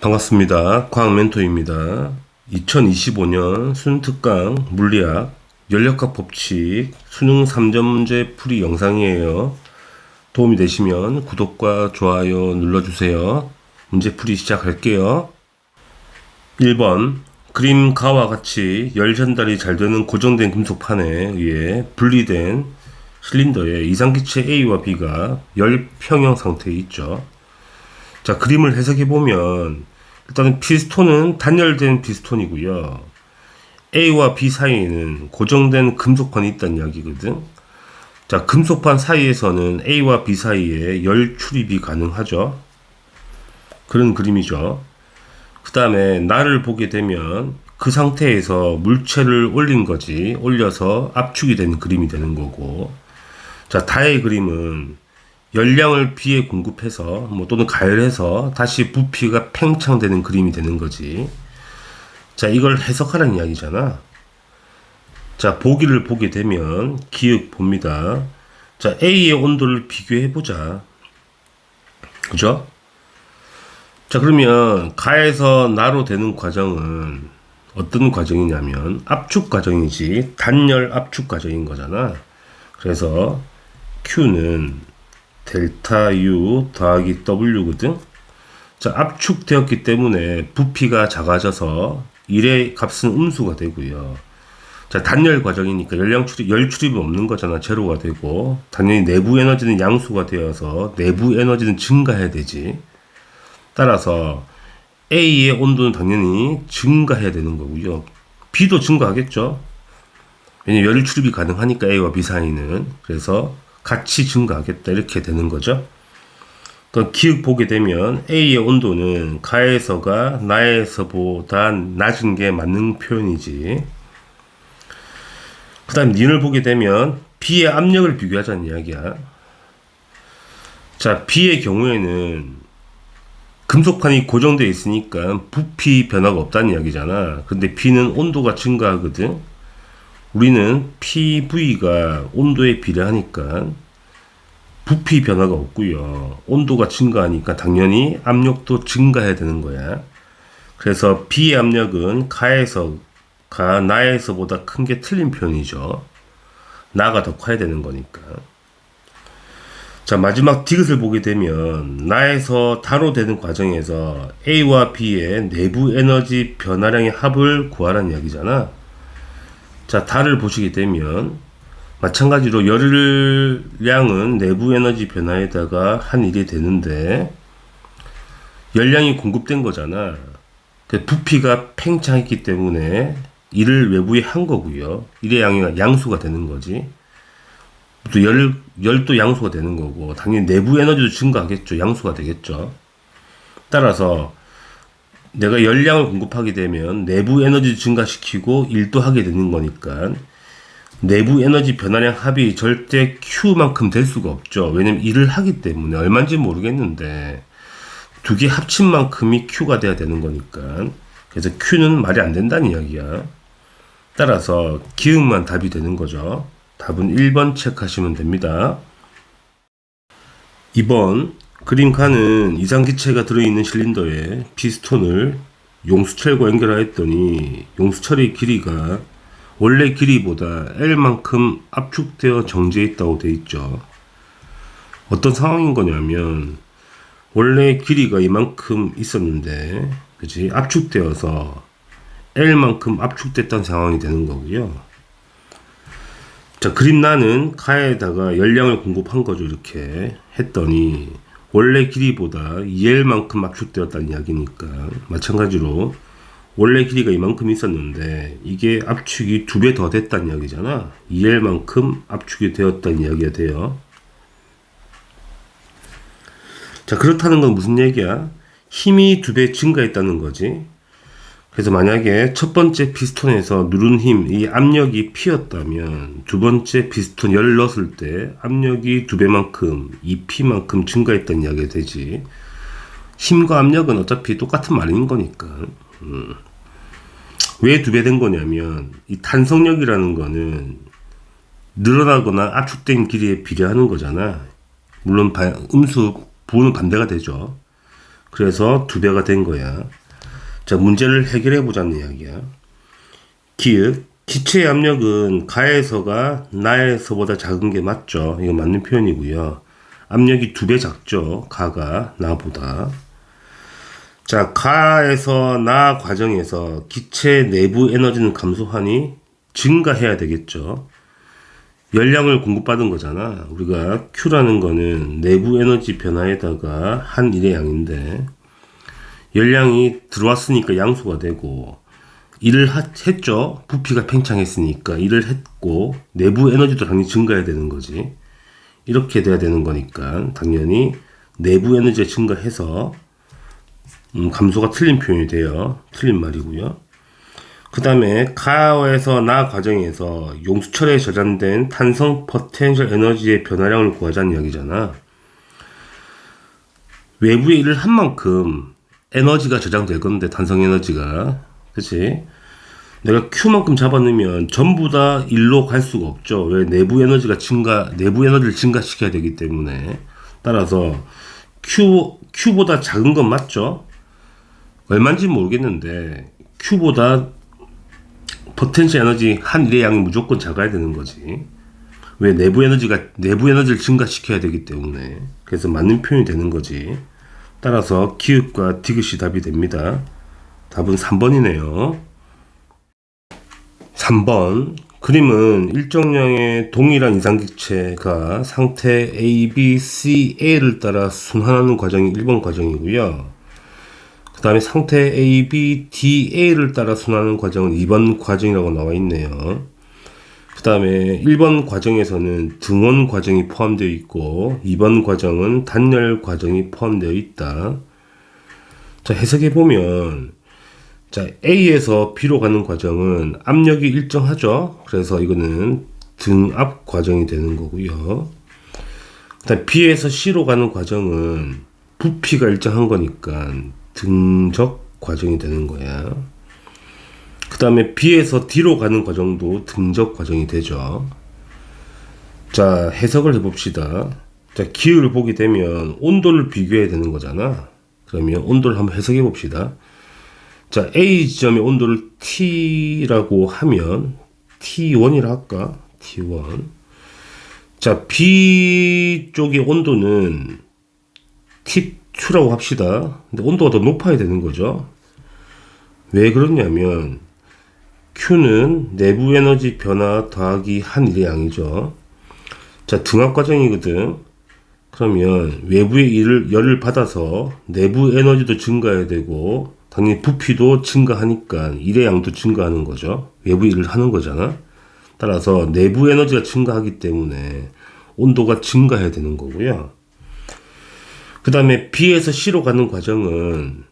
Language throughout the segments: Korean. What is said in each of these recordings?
반갑습니다. 과학멘토입니다. 2025년 수능특강 물리학 연력학 법칙 수능 3점 문제 풀이 영상이에요. 도움이 되시면 구독과 좋아요 눌러주세요. 문제 풀이 시작할게요. 1번 그림가와 같이 열 전달이 잘 되는 고정된 금속판에 의해 분리된 실린더에 이상기체 A와 B가 열 평형 상태에 있죠. 자, 그림을 해석해 보면 일단은 피스톤은 단열된 피스톤이고요. A와 B 사이에는 고정된 금속판이 있다는 이야기거든. 자, 금속판 사이에서는 A와 B 사이에 열 출입이 가능하죠. 그런 그림이죠. 그 다음에 나를 보게 되면 그 상태에서 물체를 올린 거지. 올려서 압축이 된 그림이 되는 거고. 자, 다의 그림은 열량을 B에 공급해서 또는 가열해서 다시 부피가 팽창되는 그림이 되는 거지. 자, 이걸 해석하라는 이야기잖아. 자, 보기를 보게 되면 기억 봅니다. 자, A의 온도를 비교해 보자. 그죠? 자, 그러면 가에서 나로 되는 과정은 어떤 과정이냐면 압축 과정이지, 단열 압축 과정인 거잖아. 그래서 Q는 델타 U 더하기 W거든. 자, 압축되었기 때문에 부피가 작아져서 1의 값은 음수가 되고요. 자, 단열 과정이니까 열 출입은 없는 거잖아. 제로가 되고, 당연히 내부 에너지는 양수가 되어서 내부 에너지는 증가해야 되지. 따라서 A의 온도는 당연히 증가해야 되는 거고요. B도 증가하겠죠. 왜냐면 열 출입이 가능하니까 A와 B 사이는. 그래서 같이 증가하겠다 이렇게 되는 거죠. 그러니까 기억 보게 되면 A의 온도는 가에서가 나에서보다 낮은 게 맞는 표현이지. 그 다음 닌을 보게 되면 B의 압력을 비교하자는 이야기야. 자, B의 경우에는 금속판이 고정되어 있으니까 부피 변화가 없다는 이야기잖아. 근데 B는 온도가 증가하거든. 우리는 PV가 온도에 비례하니까 부피 변화가 없고요. 온도가 증가하니까 당연히 압력도 증가해야 되는 거야. 그래서 B의 압력은 가에서가 나에서보다 큰 게 틀린 표현이죠. 나가 더 커야 되는 거니까. 자, 마지막 디귿을 보게 되면 나에서 다로 되는 과정에서 A와 B의 내부 에너지 변화량의 합을 구하라는 이야기잖아. 자, 달을 보시게 되면 마찬가지로 열량은 내부 에너지 변화에다가 한 일이 되는데 열량이 공급된 거잖아. 그 부피가 팽창했기 때문에 일을 외부에 한 거고요. 일의 양이 양수가 되는 거지. 또 열도 양수가 되는 거고 당연히 내부 에너지도 증가하겠죠. 양수가 되겠죠. 따라서 내가 열량을 공급하게 되면 내부 에너지 증가시키고 일도 하게 되는 거니까 내부 에너지 변화량 합이 절대 Q만큼 될 수가 없죠. 왜냐면 일을 하기 때문에 얼마인지 모르겠는데 두 개 합친 만큼이 Q가 돼야 되는 거니까. 그래서 Q는 말이 안 된다는 이야기야. 따라서 기억만 답이 되는 거죠. 답은 1번 체크하시면 됩니다. 2번 그림 가는 이상기체가 들어있는 실린더에 피스톤을 용수철과 연결하였더니 용수철의 길이가 원래 길이보다 L만큼 압축되어 정지해 있다고 되어 있죠. 어떤 상황인 거냐면 원래 길이가 이만큼 있었는데 그치? 압축되어서 L만큼 압축됐다는 상황이 되는 거고요. 자, 그림 나는 가에다가 열량을 공급한 거죠. 이렇게 했더니 원래 길이보다 2L만큼 압축되었다는 이야기니까 마찬가지로 원래 길이가 이만큼 있었는데 이게 압축이 2배 더 됐다는 이야기잖아. 2L만큼 압축이 되었다는 이야기가 돼요. 자, 그렇다는 건 무슨 얘기야? 힘이 2배 증가했다는 거지. 그래서 만약에 첫 번째 피스톤에서 누른 힘, 이 압력이 P였다면 두 번째 피스톤 열을 넣었을 때 압력이 2배만큼, 2P만큼 증가했다는 이야기가 되지. 힘과 압력은 어차피 똑같은 말인 거니까. 왜 2배 된 거냐면 이 탄성력이라는 거는 늘어나거나 압축된 길이에 비례하는 거잖아. 물론 부는 반대가 되죠. 그래서 2배가 된 거야. 자, 문제를 해결해 보자는 이야기야. 기읍, 기체의 압력은 가에서가 나에서보다 작은 게 맞죠. 이거 맞는 표현이고요. 압력이 2배 작죠. 가가 나보다. 자, 가에서 나 과정에서 기체 내부 에너지는 감소하니 증가해야 되겠죠. 열량을 공급받은 거잖아. 우리가 Q라는 거는 내부 에너지 변화에다가 한 일의 양인데, 열량이 들어왔으니까 양수가 되고, 일을 했죠. 부피가 팽창했으니까 일을 했고, 내부 에너지도 당연히 증가해야 되는 거지. 이렇게 돼야 되는 거니까 당연히 내부 에너지가 증가해서 감소가 틀린 표현이 돼요. 틀린 말이고요. 그 다음에 가에서 나 과정에서 용수철에 저장된 탄성 포텐셜 에너지의 변화량을 구하자는 이야기잖아. 외부에 일을 한 만큼 에너지가 저장될 건데, 탄성 에너지가. 그치? 내가 Q만큼 잡아넣으면 전부 다 일로 갈 수가 없죠. 왜? 내부 에너지를 증가시켜야 되기 때문에. 따라서 Q보다 작은 건 맞죠? 얼마인지 모르겠는데, Q보다 포텐셜 에너지 한 일의 양이 무조건 작아야 되는 거지. 왜? 내부 에너지를 증가시켜야 되기 때문에. 그래서 맞는 표현이 되는 거지. 따라서 기읍과 디귿이 답이 됩니다. 답은 3번이네요. 3번. 그림은 일정량의 동일한 이상기체가 상태 A, B, C, A를 따라 순환하는 과정이 1번 과정이고요. 그 다음에 상태 A, B, D, A를 따라 순환하는 과정은 2번 과정이라고 나와 있네요. 그 다음에 1번 과정에서는 등원 과정이 포함되어 있고 2번 과정은 단열 과정이 포함되어 있다. 자, 해석해보면, 자, A에서 B로 가는 과정은 압력이 일정하죠. 그래서 이거는 등압 과정이 되는 거고요. 그 다음 B에서 C로 가는 과정은 부피가 일정한 거니까 등적 과정이 되는 거야. 그 다음에 B에서 D로 가는 과정도 등적 과정이 되죠. 자, 해석을 해봅시다. 자, 기울을 보게 되면 온도를 비교해야 되는 거잖아. 그러면 온도를 한번 해석해 봅시다. 자, A 지점의 온도를 T라고 하면 T1이라 할까? T1. 자, B 쪽의 온도는 T2라고 합시다. 근데 온도가 더 높아야 되는 거죠. 왜 그러냐면 Q는 내부 에너지 변화 더하기 한 일의 양이죠. 자, 등압 과정이거든. 그러면 외부의 열을 받아서 내부 에너지도 증가해야 되고 당연히 부피도 증가하니까 일의 양도 증가하는 거죠. 외부 일을 하는 거잖아. 따라서 내부 에너지가 증가하기 때문에 온도가 증가해야 되는 거고요. 그 다음에 B에서 C로 가는 과정은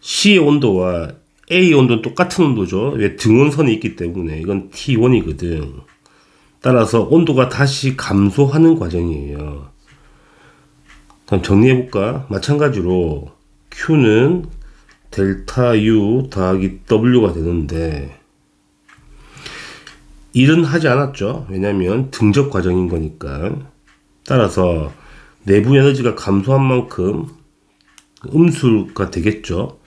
C의 온도와 A 온도는 똑같은 온도죠. 왜? 등원선이 있기 때문에. 이건 T1이거든. 따라서 온도가 다시 감소하는 과정이에요. 그럼 정리해볼까? 마찬가지로 Q는 델타 U 더하기 W가 되는데 일은 하지 않았죠. 왜냐면 등적 과정인 거니까. 따라서 내부 에너지가 감소한 만큼 음수가 되겠죠.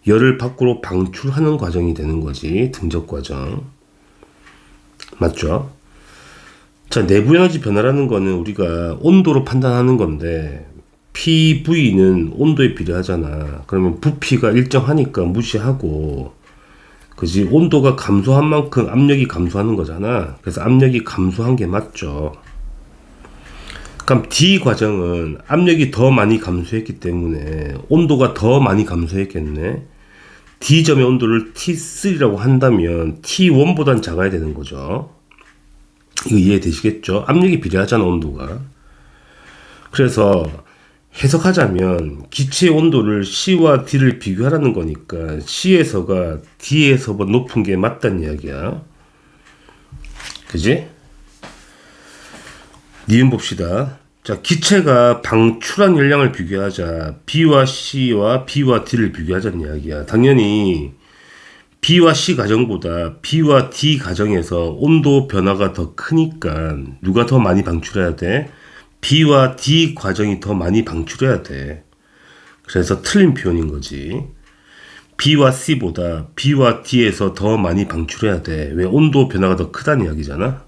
열을 밖으로 방출하는 과정이 되는 거지. 등적 과정. 맞죠? 자, 내부 에너지 변화라는 거는 우리가 온도로 판단하는 건데 PV는 온도에 비례하잖아. 그러면 부피가 일정하니까 무시하고, 그지? 온도가 감소한 만큼 압력이 감소하는 거잖아. 그래서 압력이 감소한 게 맞죠. 그럼 D 과정은 압력이 더 많이 감소했기 때문에 온도가 더 많이 감소했겠네. D점의 온도를 T3라고 한다면 T1보단 작아야 되는 거죠. 이거 이해되시겠죠? 압력이 비례하잖아, 온도가. 그래서 해석하자면 기체의 온도를 C와 D를 비교하라는 거니까 C에서가 D에서보다 높은 게 맞다는 이야기야. 그지? 니은 봅시다. 자, 기체가 방출한 열량을 비교하자. B와 C와 B와 D를 비교하자는 이야기야. 당연히 B와 C 가정보다 B와 D 가정에서 온도 변화가 더 크니까 누가 더 많이 방출해야 돼? B와 D 과정이 더 많이 방출해야 돼. 그래서 틀린 표현인 거지. B와 C보다 B와 D에서 더 많이 방출해야 돼. 왜? 온도 변화가 더 크다는 이야기잖아.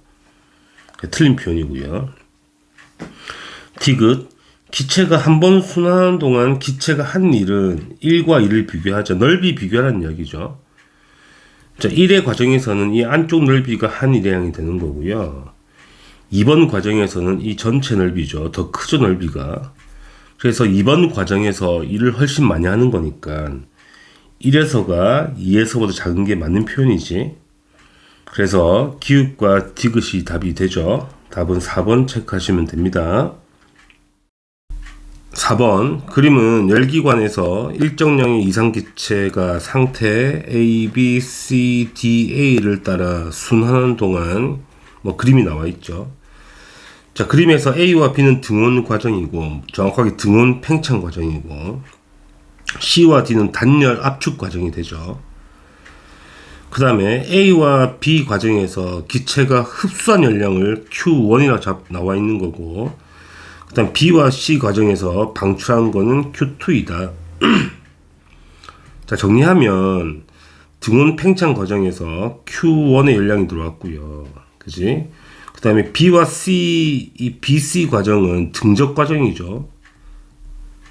틀린 표현이고요. 디귿. 기체가 한 번 순환하는 동안 기체가 한 일은 1과 2를 비교하자. 넓이 비교하라는 이야기죠. 자, 1의 과정에서는 이 안쪽 넓이가 한 일회양이 되는 거고요. 2번 과정에서는 이 전체 넓이죠. 더 크죠, 넓이가. 그래서 2번 과정에서 1을 훨씬 많이 하는 거니까 1에서가 2에서보다 작은 게 맞는 표현이지. 그래서 기읍과 디귿이 답이 되죠. 답은 4번 체크하시면 됩니다. 4번 그림은 열기관에서 일정량의 이상기체가 상태 A, B, C, D, A를 따라 순환하는 동안 그림이 나와 있죠. 자, 그림에서 A와 B는 등원 과정이고 정확하게 등원 팽창 과정이고 C와 D는 단열 압축 과정이 되죠. 그 다음에 A와 B 과정에서 기체가 흡수한 열량을 Q1이라고 나와 있는 거고 그 다음 B와 C 과정에서 방출한 거는 Q2이다. 자, 정리하면 등원 팽창 과정에서 Q1의 열량이 들어왔고요. 그지? 그 다음에 B와 C, 이 BC 과정은 등적 과정이죠.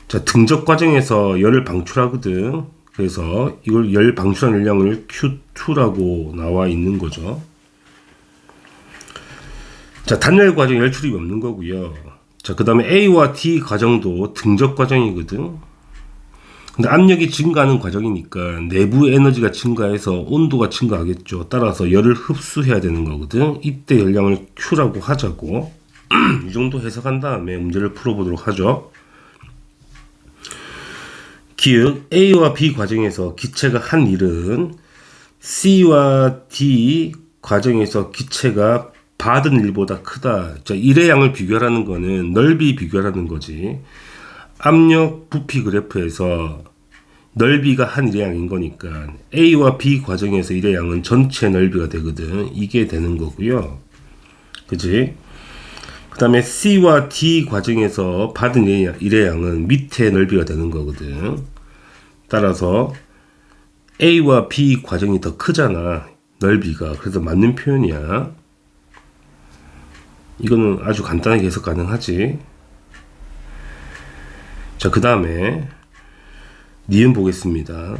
자, 등적 과정에서 열을 방출하거든. 그래서 이걸 열 방출한 열량을 Q2라고 나와 있는 거죠. 자, 단열 과정 열 출입이 없는 거고요. 자, 그 다음에 A와 D 과정도 등적 과정이거든. 근데 압력이 증가하는 과정이니까 내부 에너지가 증가해서 온도가 증가하겠죠. 따라서 열을 흡수해야 되는 거거든. 이때 열량을 Q라고 하자고. 이 정도 해석한 다음에 문제를 풀어보도록 하죠. 기역 A와 B 과정에서 기체가 한 일은 C와 D 과정에서 기체가 받은 일보다 크다. 자, 일의 양을 비교하라는 거는 넓이 비교하라는 거지. 압력 부피 그래프에서 넓이가 한 일의 양인 거니까 A와 B 과정에서 일의 양은 전체 넓이가 되거든. 이게 되는 거고요. 그치? 그 다음에 C와 D 과정에서 받은 일의 양은 밑에 넓이가 되는 거거든. 따라서 A와 B 과정이 더 크잖아. 넓이가. 그래서 맞는 표현이야. 이거는 아주 간단하게 해석 가능하지. 자, 그 다음에 니은 보겠습니다.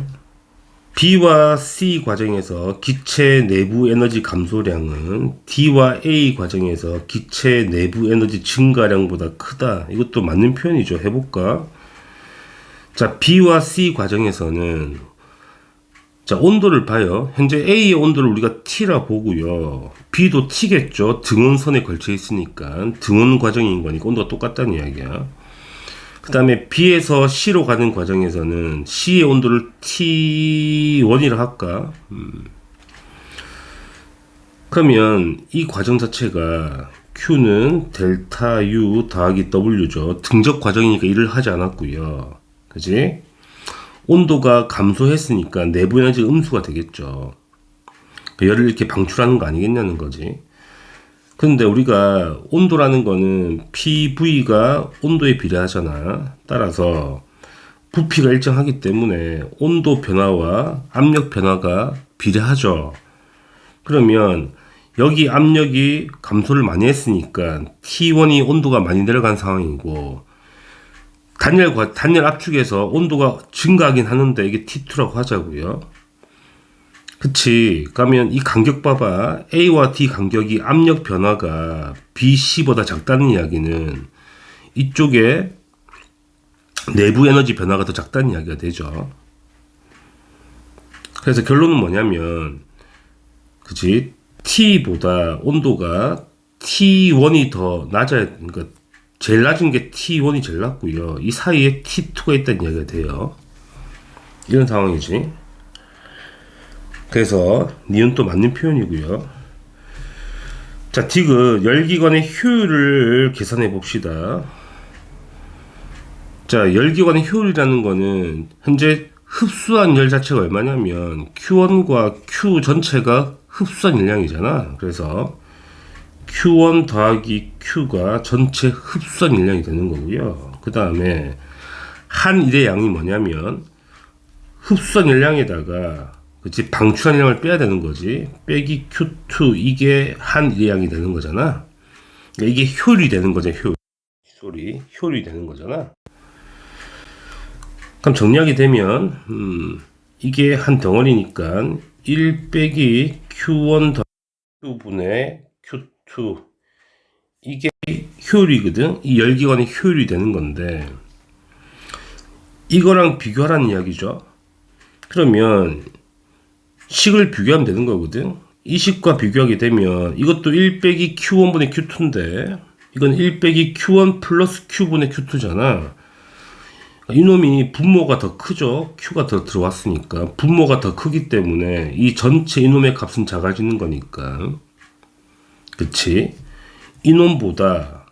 B와 C 과정에서 기체 내부 에너지 감소량은 D와 A 과정에서 기체 내부 에너지 증가량보다 크다. 이것도 맞는 표현이죠. 해볼까? 자, B와 C 과정에서는 자, 온도를 봐요. 현재 A의 온도를 우리가 T라 보고요. B도 T겠죠. 등원선에 걸쳐 있으니까 등원 과정인 거니까 온도가 똑같다는 이야기야. 그 다음에 B에서 C로 가는 과정에서는 C의 온도를 T1이라 할까? 그러면 이 과정 자체가 Q는 델타 U 더하기 W죠. 등적 과정이니까 일을 하지 않았고요. 그지? 온도가 감소했으니까 내부 에너지가 음수가 되겠죠. 열을 이렇게 방출하는 거 아니겠냐는 거지. 근데 우리가 온도라는 거는 PV가 온도에 비례하잖아. 따라서 부피가 일정하기 때문에 온도 변화와 압력 변화가 비례하죠. 그러면 여기 압력이 감소를 많이 했으니까 T1이 온도가 많이 내려간 상황이고 단열 압축에서 온도가 증가하긴 하는데 이게 T2라고 하자고요. 그치. 그러면 이 간격 봐봐. A와 D 간격이 압력 변화가 BC보다 작다는 이야기는 이쪽에 내부 에너지 변화가 더 작다는 이야기가 되죠. 그래서 결론은 뭐냐면 그치. T보다 온도가 T1이 더 낮아야, 그러니까 제일 낮은 게 T1이 제일 낮고요. 이 사이에 T2가 있다는 이야기가 돼요. 이런 상황이지. 그래서 니은 또 맞는 표현이고요. 자, 디귿 열기관의 효율을 계산해 봅시다. 자, 열기관의 효율이라는 거는 현재 흡수한 열 자체가 얼마냐면 Q1과 Q 전체가 흡수한 열량이잖아. 그래서 Q1 더하기 Q가 전체 흡수한 열량이 되는 거고요. 그 다음에 한 일의 양이 뭐냐면 흡수한 열량에다가 그치 방출한 열량을 빼야 되는 거지. 빼기 Q2 이게 한 일의 양이 되는 거잖아. 그러니까 이게 효율이 되는 거죠. 효율이 되는 거잖아. 그럼 정리하게 되면 이게 한 덩어리니까 1 빼기 Q1 더 Q분의 Q2 이게 효율이거든. 이 열기관의 효율이 되는 건데 이거랑 비교하라는 이야기죠. 그러면 식을 비교하면 되는 거거든. 이 식과 비교하게 되면 이것도 1 빼기 Q1분의 Q2인데 이건 1 빼기 Q1 플러스 Q분의 Q2잖아. 이놈이 분모가 더 크죠. Q가 더 들어왔으니까 분모가 더 크기 때문에 이 전체 이놈의 값은 작아지는 거니까 그치? 이놈보다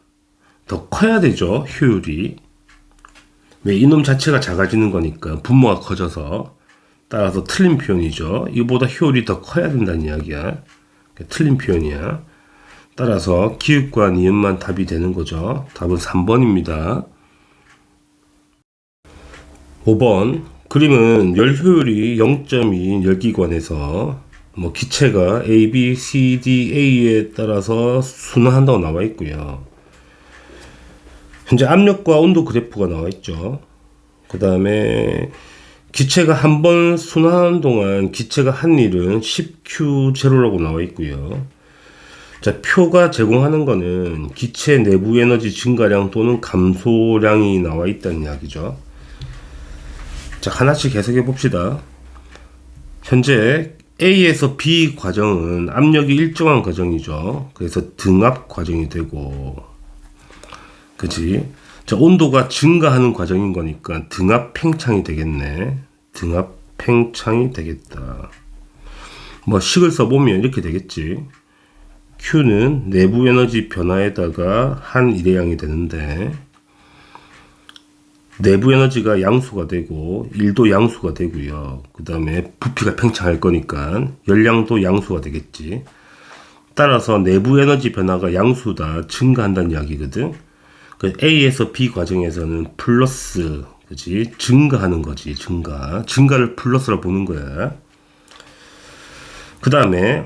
더 커야 되죠. 효율이. 왜? 이놈 자체가 작아지는 거니까 분모가 커져서. 따라서 틀린 표현이죠. 이보다 효율이 더 커야 된다는 이야기야. 틀린 표현이야. 따라서 기읍과 니은만 답이 되는 거죠. 답은 3번입니다. 5번 그림은 열 효율이 0.2인 열기관에서 뭐 기체가 A, B, C, D, A에 따라서 순환한다고 나와 있고요. 현재 압력과 온도 그래프가 나와 있죠. 그 다음에 기체가 한 번 순환하는 동안 기체가 한 일은 10Q0라고 나와 있고요. 자, 표가 제공하는 거는 기체 내부 에너지 증가량 또는 감소량이 나와 있다는 이야기죠. 자, 하나씩 해석해 봅시다. 현재 A에서 B 과정은 압력이 일정한 과정이죠. 그래서 등압 과정이 되고, 그치? 자, 온도가 증가하는 과정인 거니까 등압 팽창이 되겠네. 등압 팽창이 되겠다. 뭐 식을 써보면 이렇게 되겠지. Q는 내부 에너지 변화에다가 한 일회양이 되는데 내부 에너지가 양수가 되고 1도 양수가 되고요. 그 다음에 부피가 팽창할 거니까 열량도 양수가 되겠지. 따라서 내부 에너지 변화가 양수다 증가한다는 이야기거든. 그 A에서 B 과정에서는 플러스, 그치? 증가하는 거지. 증가를 플러스로 보는 거야. 그 다음에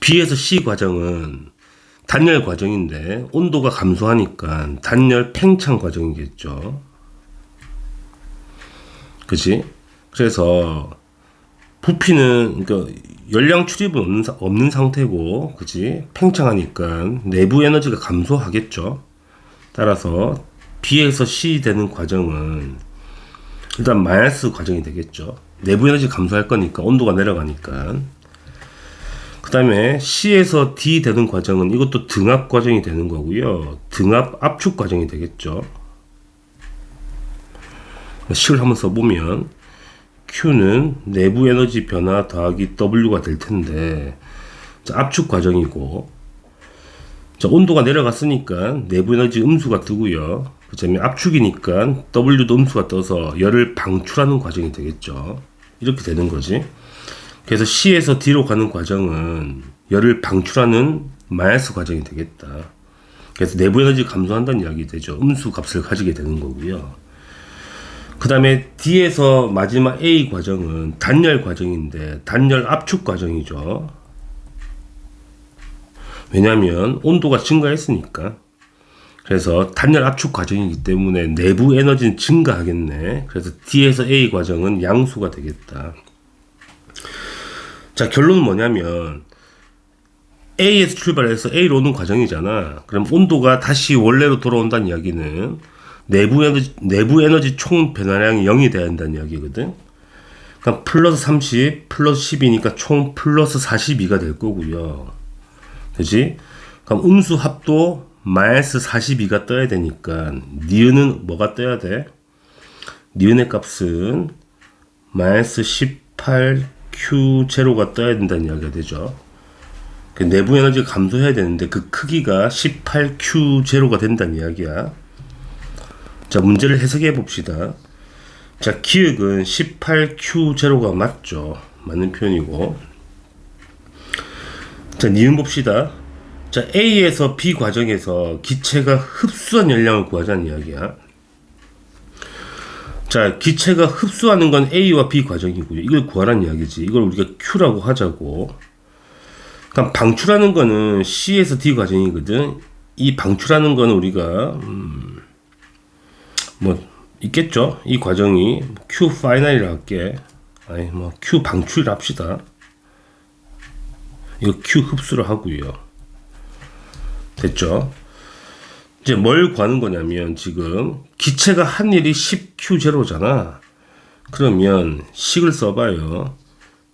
B에서 C 과정은 단열 과정인데 온도가 감소하니까 단열 팽창 과정이겠죠. 그치? 그래서 부피는 그러니까 열량 출입은 없는 상태고, 그치? 팽창하니까 내부 에너지가 감소하겠죠. 따라서 B에서 C 되는 과정은 일단 마이너스 과정이 되겠죠. 내부 에너지 감소할 거니까 온도가 내려가니까. 그 다음에 C에서 D 되는 과정은 이것도 등압 과정이 되는 거고요. 등압 압축 과정이 되겠죠. 식을 한번 써보면 Q는 내부 에너지 변화 더하기 W가 될 텐데, 자, 압축 과정이고, 자, 온도가 내려갔으니까 내부 에너지 음수가 뜨고요. 그 다음에 압축이니까 W도 음수가 떠서 열을 방출하는 과정이 되겠죠. 이렇게 되는 거지. 그래서 C에서 D로 가는 과정은 열을 방출하는 마이너스 과정이 되겠다. 그래서 내부 에너지 감소한다는 이야기 되죠. 음수 값을 가지게 되는 거고요. 그 다음에 D에서 마지막 A 과정은 단열 과정인데 단열 압축 과정이죠. 왜냐하면 온도가 증가했으니까. 그래서 단열 압축 과정이기 때문에 내부 에너지는 증가하겠네. 그래서 D에서 A 과정은 양수가 되겠다. 자, 결론은 뭐냐면 A에서 출발해서 A로 오는 과정이잖아. 그럼 온도가 다시 원래로 돌아온다는 이야기는 내부 에너지 총 변화량이 0이 돼야 한다는 이야기거든. 그럼 플러스 30 플러스 10이니까 총 플러스 42가 될 거고요. 그치? 그럼 음수 합도 마이너스 42가 떠야 되니까 니은은 뭐가 떠야 돼? 니은의 값은 마이너스 18Q0가 떠야 된다는 이야기가 되죠. 그 내부 에너지가 감소해야 되는데 그 크기가 18Q0가 된다는 이야기야. 자, 문제를 해석해 봅시다. 자, 기역은 18Q0가 맞죠. 맞는 표현이고. 자, 니은 봅시다. 자, A에서 B 과정에서 기체가 흡수한 열량을 구하자는 이야기야. 자, 기체가 흡수하는 건 A와 B 과정이고요. 이걸 구하라는 이야기지. 이걸 우리가 Q라고 하자고. 그럼 방출하는 거는 C에서 D 과정이거든. 이 방출하는 거는 우리가 뭐 있겠죠. 이 과정이 Q 파이널이라 할게. 아니 뭐 Q 방출을 합시다. 이거 Q 흡수를 하고요. 됐죠? 이제 뭘 구하는 거냐면 지금 기체가 한 일이 10Q0잖아. 그러면 식을 써봐요.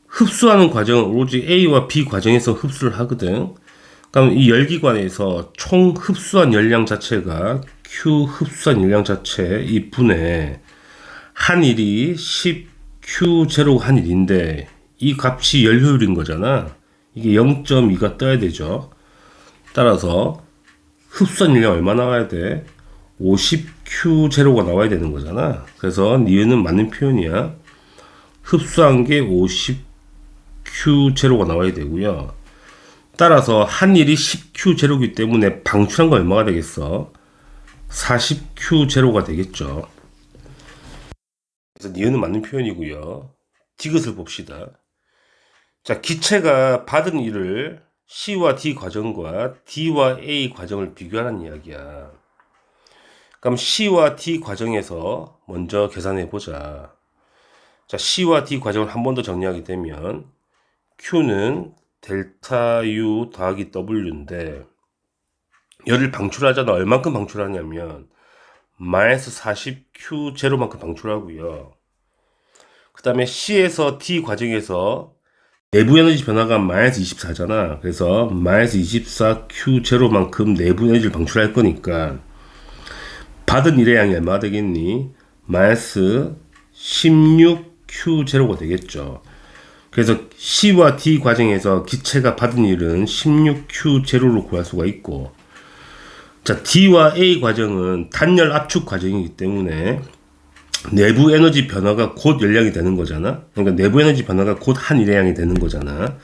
흡수하는 과정은 오로지 A와 B 과정에서 흡수를 하거든. 그럼 이 열기관에서 총 흡수한 열량 자체가 Q 흡수한 열량 자체 이 분의 한 일이 10Q0가 한 일인데 이 값이 열 효율인 거잖아. 이게 0.2가 떠야 되죠. 따라서 흡수한 열량 얼마 나와야 돼? 50Q0가 나와야 되는 거잖아. 그래서 니은은 맞는 표현이야. 흡수한 게 50Q0가 나와야 되고요. 따라서 한 일이 10Q0이기 때문에 방출한 거 얼마가 되겠어? 40Q0가 되겠죠. 그래서 니은은 맞는 표현이고요. 디귿을 봅시다. 자, 기체가 받은 일을 C와 D 과정과 D와 A 과정을 비교하라는 이야기야. 그럼 C와 D 과정에서 먼저 계산해 보자. 자, C와 D 과정을 한 번 더 정리하게 되면 Q는 델타 U 더하기 W인데 열을 방출하잖아. 얼만큼 방출하냐면 마이너스 40Q0만큼 방출하고요. 그 다음에 C에서 D 과정에서 내부 에너지 변화가 마이너스 24잖아. 그래서 마이너스 24Q0만큼 내부 에너지를 방출할 거니까 받은 일의 양이 얼마가 되겠니? 마이너스 16Q0가 되겠죠. 그래서 C와 D 과정에서 기체가 받은 일은 16Q0로 구할 수가 있고, 자, D와 A 과정은 단열 압축 과정이기 때문에 내부 에너지 변화가 곧 열량이 되는 거잖아. 그러니까 내부 에너지 변화가 곧 한 일의 양이 되는 거잖아.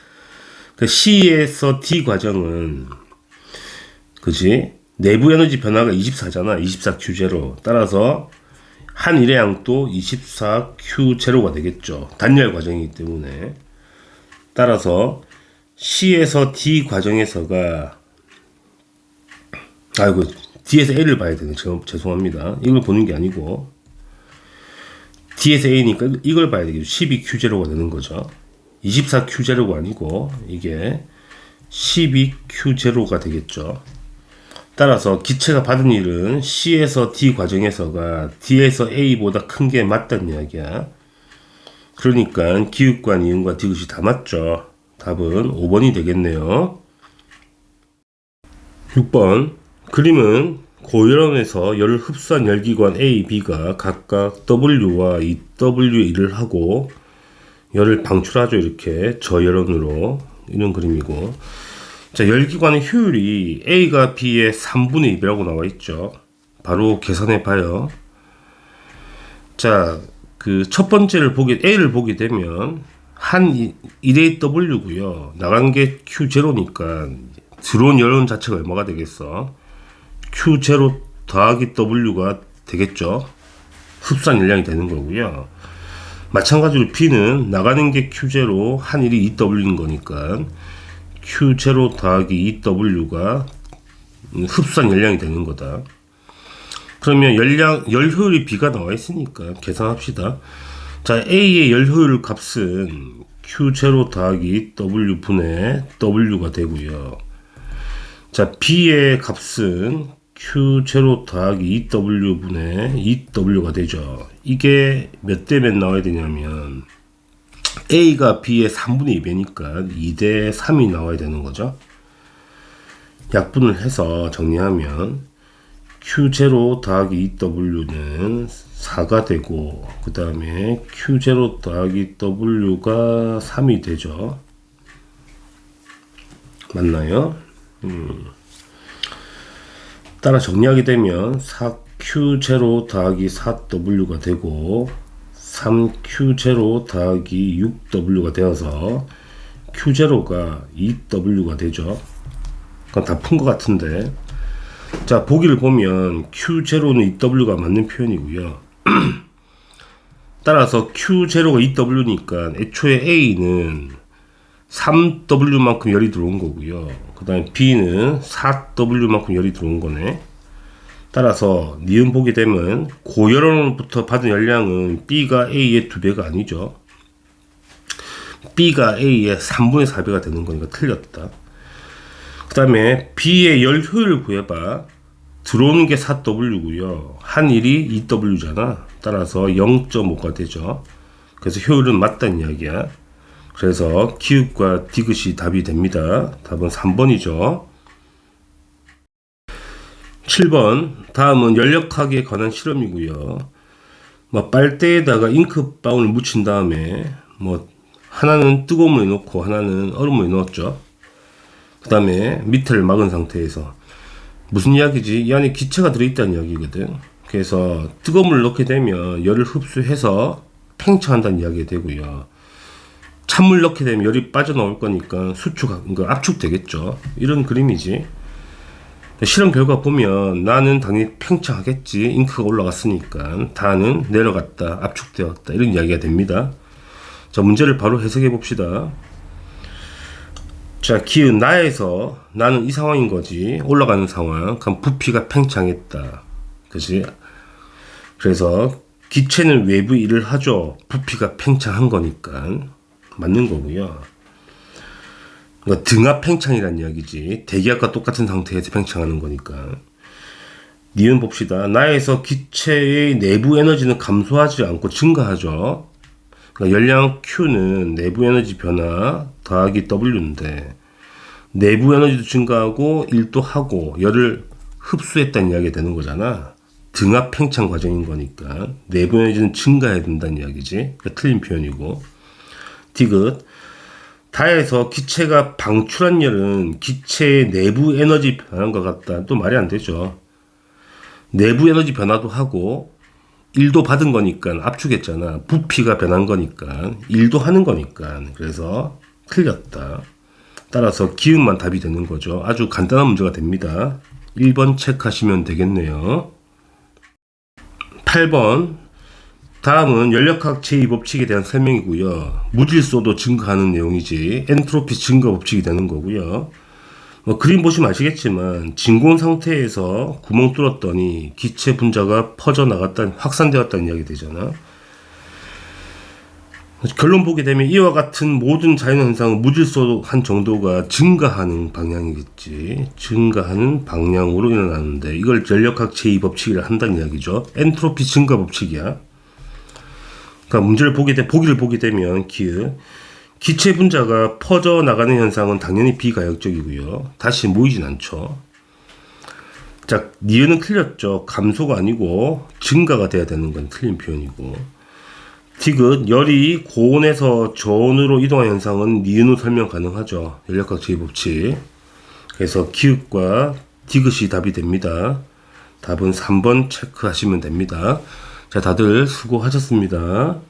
그 C에서 D 과정은 그지? 내부 에너지 변화가 24잖아. 24Q0. 따라서 한 일의 양도 24Q0가 되겠죠. 단열 과정이기 때문에. 따라서 C에서 D 과정에서가 아이고 D에서 A를 봐야 되네. 죄송합니다. 이걸 보는 게 아니고 D에서 A니까 이걸 봐야 되겠죠. 12Q0가 되는 거죠. 24Q0가 아니고 이게 12Q0가 되겠죠. 따라서 기체가 받은 일은 C에서 D 과정에서가 D에서 A보다 큰 게 맞다는 이야기야. 그러니까 기울과 니은과 디귿이 다 맞죠. 답은 5번이 되겠네요. 6번 그림은 고열원에서 열을 흡수한 열기관 A, B가 각각 W와 EW의 일을 하고 열을 방출하죠. 이렇게 저열원으로 이런 그림이고, 자, 열기관의 효율이 A가 B의 3분의 2라고 나와 있죠. 바로 계산해 봐요. 자, 그 첫 번째를 A를 보게 되면 한 1의 W고요. 나간 게 Q0니까 들어온 열원 자체가 얼마가 되겠어? Q0 더하기 W가 되겠죠. 흡수한 열량이 되는 거고요. 마찬가지로 B는 나가는 게 Q0, 한 일이 EW인 거니까 Q0 더하기 EW가 흡수한 열량이 되는 거다. 그러면 열 효율이 B가 나와 있으니까 계산합시다. 자, A의 열 효율 값은 Q0 더하기 W 분의 W가 되고요. 자, B의 값은 Q0 더하기 EW 분의 EW가 되죠. 이게 몇 대 몇 나와야 되냐면 A가 B의 3분의 2배니까 2대 3이 나와야 되는 거죠. 약분을 해서 정리하면 Q0 더하기 EW는 4가 되고, 그 다음에 Q0 더하기 W가 3이 되죠. 맞나요? 따라 정리하게 되면 4Q0 더하기 4W가 되고 3Q0 더하기 6W가 되어서 Q0가 2W가 되죠. 그건 다 푼 것 같은데, 자, 보기를 보면 Q0는 EW가 맞는 표현이고요. 따라서 Q0가 2W니까 애초에 A는 3W만큼 열이 들어온 거고요. 그 다음에 B는 4W만큼 열이 들어온 거네. 따라서 니은 보게 되면 고열원으로부터 받은 열량은 B가 A의 2배가 아니죠. B가 A의 3분의 4배가 되는 거니까 틀렸다. 그 다음에 B의 열 효율을 구해봐. 들어오는 게 4W고요. 한 일이 2W잖아. 따라서 0.5가 되죠. 그래서 효율은 맞다는 이야기야. 그래서 기읍과 디귿이 답이 됩니다. 답은 3번이죠. 7번. 다음은 연력학에 관한 실험이고요. 빨대에다가 잉크방울을 묻힌 다음에 하나는 뜨거운 물에 넣고 하나는 얼음 물에 넣었죠. 그 다음에 밑을 막은 상태에서 무슨 이야기지? 이 안에 기체가 들어있다는 이야기거든. 그래서 뜨거운 물을 넣게 되면 열을 흡수해서 팽창한다는 이야기가 되고요. 찬물 넣게 되면 열이 빠져나올 거니까 압축되겠죠. 이런 그림이지. 실험 결과 보면 나는 당연히 팽창하겠지. 잉크가 올라갔으니까. 다는 내려갔다, 압축되었다. 이런 이야기가 됩니다. 자, 문제를 바로 해석해 봅시다. 자, 기은 나에서 나는 이 상황인 거지. 올라가는 상황. 그럼 부피가 팽창했다. 그치? 그래서 기체는 외부 일을 하죠. 부피가 팽창한 거니까. 맞는 거고요. 그러니까 등압 팽창이란 이야기지. 대기압과 똑같은 상태에서 팽창하는 거니까. 니은 봅시다. 나에서 기체의 내부 에너지는 감소하지 않고 증가하죠. 그러니까 열량 Q는 내부 에너지 변화 더하기 W인데 내부 에너지도 증가하고 일도 하고 열을 흡수했다는 이야기가 되는 거잖아. 등압 팽창 과정인 거니까 내부 에너지는 증가해야 된다는 이야기지. 그러니까 틀린 표현이고. 디귿. 다에서 기체가 방출한 열은 기체의 내부 에너지 변화과 같다. 또 말이 안 되죠. 내부 에너지 변화도 하고 일도 받은 거니까 압축했잖아. 부피가 변한 거니까 일도 하는 거니까. 그래서 틀렸다. 따라서 기음만 답이 되는 거죠. 아주 간단한 문제가 됩니다. 1번 체크하시면 되겠네요. 8번. 다음은 연력학 제2법칙에 대한 설명이고요. 무질소도 증가하는 내용이지. 엔트로피 증가 법칙이 되는 거고요. 그림 보시면 아시겠지만 진공 상태에서 구멍 뚫었더니 기체 분자가 퍼져나갔다, 확산되었다는 이야기 되잖아. 결론 보게 되면 이와 같은 모든 자연현상은 무질소한 정도가 증가하는 방향이겠지. 증가하는 방향으로 일어나는데 이걸 연력학 제2법칙이라 한다는 이야기죠. 엔트로피 증가 법칙이야. 그러니까 문제를 보기를 보게 되면 기체 분자가 퍼져나가는 현상은 당연히 비가역적이고요. 다시 모이진 않죠. 자, 니은은 틀렸죠. 감소가 아니고 증가가 돼야 되는 건 틀린 표현이고. 디귿. 열이 고온에서 저온으로 이동하는 현상은 니은으로 설명 가능하죠. 연력학 제2법칙. 그래서 기읍과 디귿이 답이 됩니다. 답은 3번 체크하시면 됩니다. 자, 다들 수고하셨습니다.